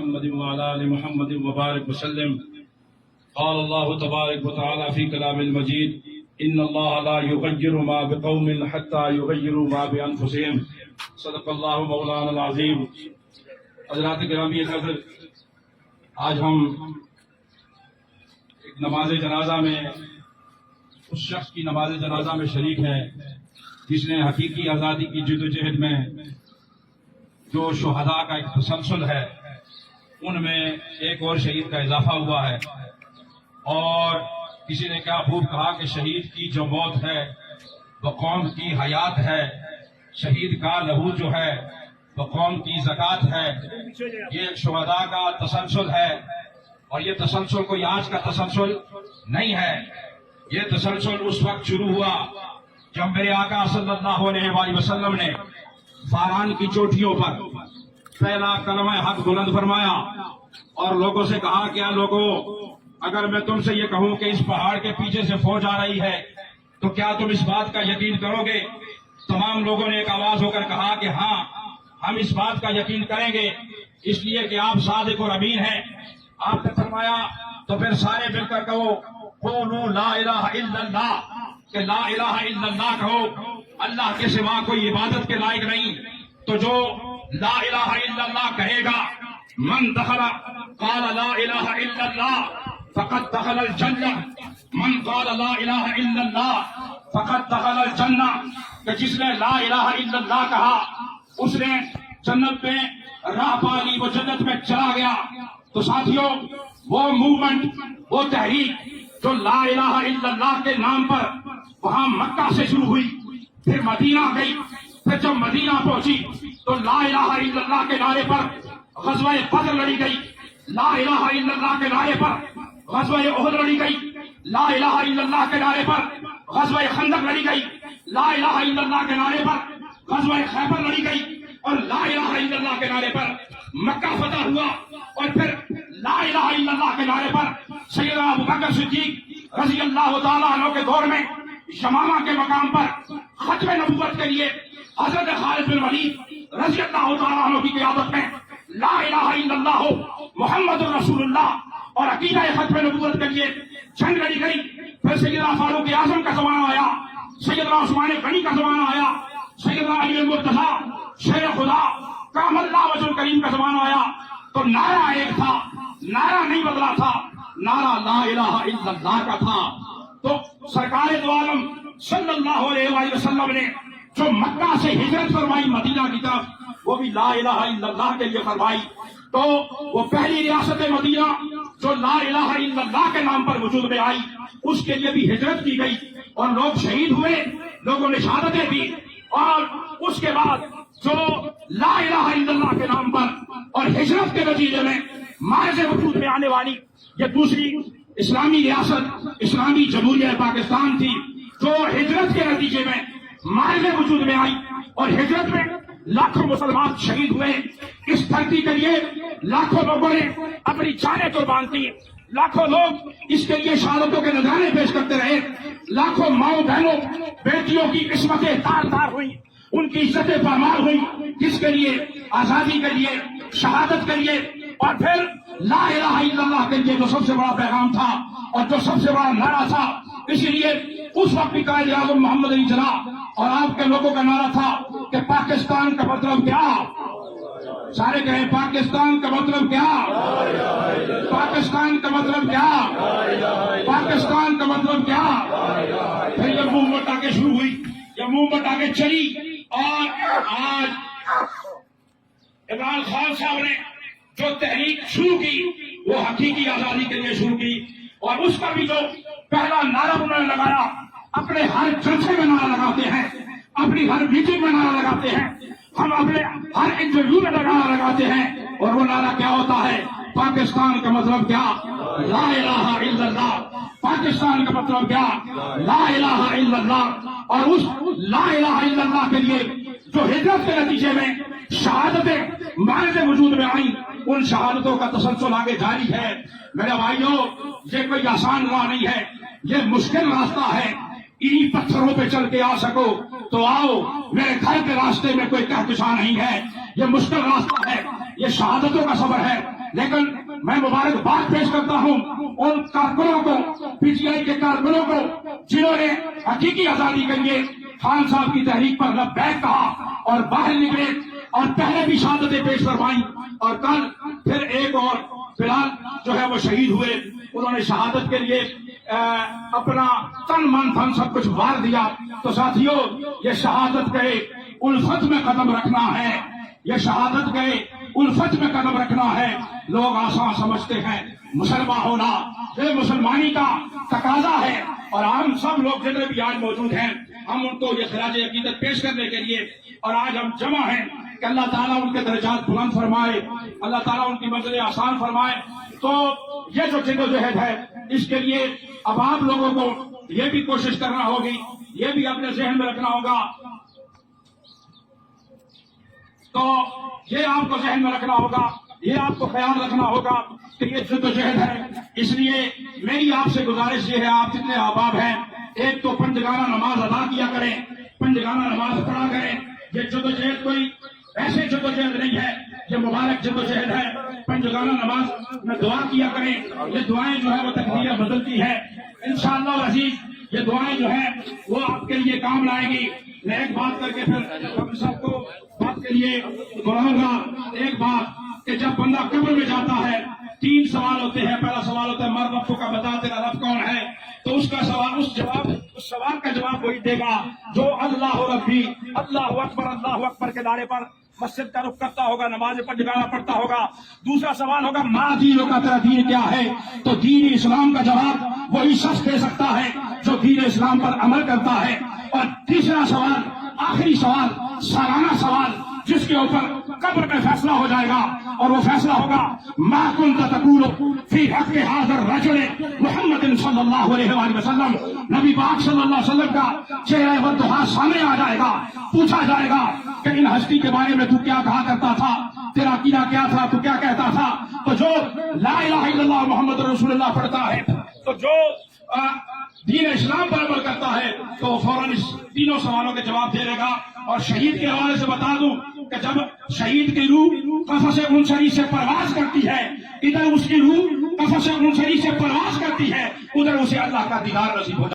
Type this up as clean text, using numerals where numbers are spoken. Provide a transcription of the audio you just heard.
محمد وعلى آل محمد وبارك وسلم. قال الله تبارك وتعالى في كلام المجيد إن الله لا يغير ما بقوم حتى يغيروا ما بأنفسهم. صدق الله مولانا العظیم. حضرات گرامی قدر، آج ہم ایک نماز جنازہ میں اس شخص کی نماز جنازہ میں شریک ہیں جس نے حقیقی آزادی کی جدوجہد میں جو شہداء کا ایک تسلسل ہے ان میں ایک اور شہید کا اضافہ ہوا ہے. اور کسی نے کیا خوب کہا کہ شہید کی جو موت ہے وہ قوم کی حیات ہے، شہید کا لہو جو ہے وہ قوم کی زکوٰۃ ہے. یہ ایک شہداء کا تسلسل ہے، اور یہ تسلسل کوئی آج کا تسلسل نہیں ہے. یہ تسلسل اس وقت شروع ہوا جب میرے آقا صلی اللہ علیہ وآلہ وسلم نے فاران کی چوٹیوں پر پہلا کلمہ حق بلند فرمایا اور لوگوں سے کہا، کیا لوگوں، اگر میں تم سے یہ کہوں کہ اس پہاڑ کے پیچھے سے فوج آ رہی ہے تو کیا تم اس بات کا یقین کرو گے؟ تمام لوگوں نے ایک آواز ہو کر کہا کہ ہاں، ہم اس بات کا یقین کریں گے، اس لیے کہ آپ صادق اور امین ہیں. آپ نے فرمایا تو پھر سارے مل کر کہو قولوا لا الہ الا اللہ، کہ لا الہ الا اللہ کہو، اللہ کے سوا کوئی عبادت کے لائق نہیں. تو جو لا الہ الا اللہ کہے گا، من دخل قال لا الہ الا اللہ فقد دخل الجنہ، من قال لا الہ الا اللہ فقد دخل الجنہ، کہ جس نے لا الہ الا اللہ کہا اس نے جنت میں راہ پا لی، وہ جنت میں چلا گیا. تو ساتھیوں، وہ موومنٹ، وہ تحریک جو لا الہ الا اللہ کے نام پر وہاں مکہ سے شروع ہوئی، پھر مدینہ گئی، پھر جب مدینہ پہنچی تو لا الہ الا اللہ کے نعرے پر غزوہ بدر لڑی گئی، لا الہ الا اللہ کے نعرے پر غزوہ احد لڑی گئی، لا الہ الا اللہ کے نعرے پر غزوہ خندق لڑی گئی، لا الہ الا اللہ کے نعرے پر غزوہ خیبر لڑی گئی، اور لا الہ الا اللہ کے نعرے پر مکہ فتح ہوا. اور پھر لا الہ الا اللہ کے نعرے پر سیدنا ابوبکر صدیق رضی اللہ تعالیٰ عنہ کے دور میں یمامہ کے مقام پر ختم نبوت کے لیے حضرت خالد بن ولید رضی اللہ تعالیٰ عنہ کی قیادت میں لا الہ الا اللہ محمد رسول اللہ اور عقیدہ ختم نبوت کے لیے جنگ لڑی گئی. پھر سیدنا فاروق اعظم کا زمانہ آیا، سیدنا عثمان غنی کا زمانہ آیا، سیدنا علی المرتضیٰ شیر خدا کام اللہ وجہ الکریم کا زمانہ آیا. تو نعرہ ایک تھا، نعرہ نہیں بدلا تھا، نعرہ لا الہ الا اللہ کا تھا. تو سرکار دو عالم صلی اللہ علیہ وآلہ وسلم نے جو مکہ سے ہجرت فرمائی مدینہ کی طرف، وہ بھی لا الہ الا اللہ کے لیے فرمائی. تو وہ پہلی ریاست مدینہ جو لا الہ الا اللہ کے نام پر وجود میں آئی، اس کے لیے بھی ہجرت کی گئی اور لوگ شہید ہوئے، لوگوں نے شہادتیں دی. اور اس کے بعد جو لا الہ الا اللہ کے نام پر اور ہجرت کے نتیجے میں مارز وجود میں آنے والی یہ دوسری اسلامی ریاست اسلامی جمہوریہ پاکستان تھی، جو ہجرت کے نتیجے میں مارز وجود میں آئی. اور ہجرت میں لاکھوں مسلمان شہید ہوئے. اس دھرتی کے لیے لاکھوں لوگوں نے اپنی جانیں قربان کی، لاکھوں لوگ اس کے لیے شہادتوں کے نذرانے پیش کرتے رہے، لاکھوں ماؤں بہنوں بیٹیوں کی قسمتیں تار تار ہوئی، ان کی عزتیں پامال ہوئی، کس کے لیے؟ آزادی کے لیے، شہادت کے لیے. اور پھر لا الہ الا اللہ کے لیے جو سب سے بڑا پیغام تھا اور جو سب سے بڑا نعرہ تھا، اسی لیے اس وقت بھی قائد اعظم محمد علی جناح اور آپ کے لوگوں کا نعرہ تھا کہ پاکستان کا مطلب کیا؟ سارے کہیں پاکستان کا مطلب کیا؟ پاکستان کا مطلب کیا؟ پاکستان کا مطلب کیا؟ پھر یہ موومنٹ آگے شروع ہوئی، یہ موومنٹ آگے چلی، اور آج عمران خان صاحب نے جو تحریک شروع کی وہ حقیقی آزادی کے لیے شروع کی. اور اس کا بھی جو پہلا نعرہ انہوں نے لگایا، اپنے ہر جلسے میں نعرہ لگاتے ہیں، اپنی ہر میٹنگ میں نعرہ لگاتے ہیں، ہم اپنے ہر انٹرویو میں نعرہ لگاتے ہیں. اور وہ نعرہ کیا ہوتا ہے؟ پاکستان کا مطلب کیا؟ لا الہ الا اللہ. پاکستان کا مطلب کیا؟ لا الہ الا اللہ. اور اس لا الہ الا اللہ کے لیے جو ہجرت کے نتیجے میں شہادتیں مارز وجود میں آئیں، ان شہادتوں کا تسلسل آگے جاری ہے. میرے بھائیوں، یہ کوئی آسان راہ نہیں ہے، یہ مشکل راستہ ہے. انہی پتھروں پہ چل کے آ سکو تو آؤ، میرے گھر کے راستے میں کوئی کہکشاں نہیں ہے. یہ مشکل راستہ ہے، یہ شہادتوں کا سفر ہے، لیکن میں مبارکباد پیش کرتا ہوں ان کارکنوں کو، پی ٹی آئی کے کارکنوں کو، جنہوں نے حقیقی آزادی کے لیے خان صاحب کی تحریک پر لبیک کہا اور باہر نکلے اور پہلے بھی شہادتیں پیش کروائیں، اور کل پھر ایک اور بلال جو ہے وہ شہید ہوئے، انہوں نے شہادت کے لیے اپنا تن من دھن سب کچھ وار دیا۔ تو ساتھیوں، یہ شہادت کے الفت میں قدم رکھنا ہے، یہ شہادت کے الفت میں قدم رکھنا ہے۔ لوگ آسان سمجھتے ہیں، مسلمان ہونا یہ مسلمانی کا تقاضا ہے، اور ہم سب لوگ جتنے بھی آج موجود ہیں، ہم ان کو یہ خراج عقیدت پیش کرنے کے لیے اور آج ہم جمع ہیں کہ اللہ تعالیٰ ان کے درجات بلند فرمائے، اللہ تعالیٰ ان کی منزلیں آسان فرمائے۔ تو یہ جو جدوجہد ہے، اس کے لیے اب آپ لوگوں کو یہ بھی کوشش کرنا ہوگی، یہ بھی اپنے ذہن میں رکھنا ہوگا، تو یہ آپ کو ذہن میں رکھنا ہوگا، یہ آپ کو خیال رکھنا ہوگا کہ یہ جدوجہد ہے۔ اس لیے میری آپ سے گزارش یہ ہے، آپ جتنے احباب ہیں، ایک تو پنجگانہ نماز ادا کیا کریں، پنجگانہ نماز پڑھا کریں۔ یہ جدوجہد کوئی ایسے جدوجہد نہیں ہے، یہ مبارک جدوجہد ہے۔ پنجگانہ نماز میں دعا کیا کریں، یہ دعائیں جو ہے وہ تقدیریں بدلتی ہے۔ انشاءاللہ العزیز یہ دعائیں جو ہیں وہ آپ کے لیے کام لائے گی۔ میں ایک بات کر کے پھر ہم سب کو بات کے لیے بلاؤں گا۔ ایک بات کہ جب بندہ قبر میں جاتا ہے، 3 سوال ہوتے ہیں۔ پہلا سوال ہوتا ہے مر ربک کا، بتا تیرا رب کون ہے؟ تو اس کا سوال، اس سوال کا جواب وہی دے گا جو اللہ ربی، اللہ اکبر کے نعرے پر مسجد کا رخ کرتا ہوگا، نماز پنجگانہ پڑھتا ہوگا۔ دوسرا سوال ہوگا ما دینوں کا، تیرا دین کیا ہے؟ تو دین اسلام کا جواب وہی شخص دے سکتا ہے جو دین اسلام پر عمل کرتا ہے۔ اور تیسرا سوال، آخری سوال، سالانہ سوال، جس کے اوپر قبر میں فیصلہ ہو جائے گا، اور وہ فیصلہ ہوگا ما كنت تقول فی حق هذا الرجل محمد صلی اللہ علیہ وآلہ وسلم۔ نبی پاک صلی اللہ علیہ وسلم کا چہرہ والضحیٰ سامنے آ جائے گا، پوچھا جائے گا کہ ان ہستی کے بارے میں تو کیا کہا کرتا تھا، تیرا عقیدہ کیا تھا، تو کیا کہتا تھا؟ تو جو لا الہ الا اللہ محمد رسول اللہ پڑھتا ہے، تو جو دین اسلام پر عمل کرتا ہے، تو فوراً اس تینوں سوالوں کے جواب دے گا۔ اور شہید کے حوالے سے بتا دوں کہ جب شہید کی روح قفس منشری سے پرواز کرتی ہے، ادھر اس کی روح قفس منشری سے پرواز کرتی ہے، ادھر اسے اللہ کا دیدار نصیب ہو جاتا ہے۔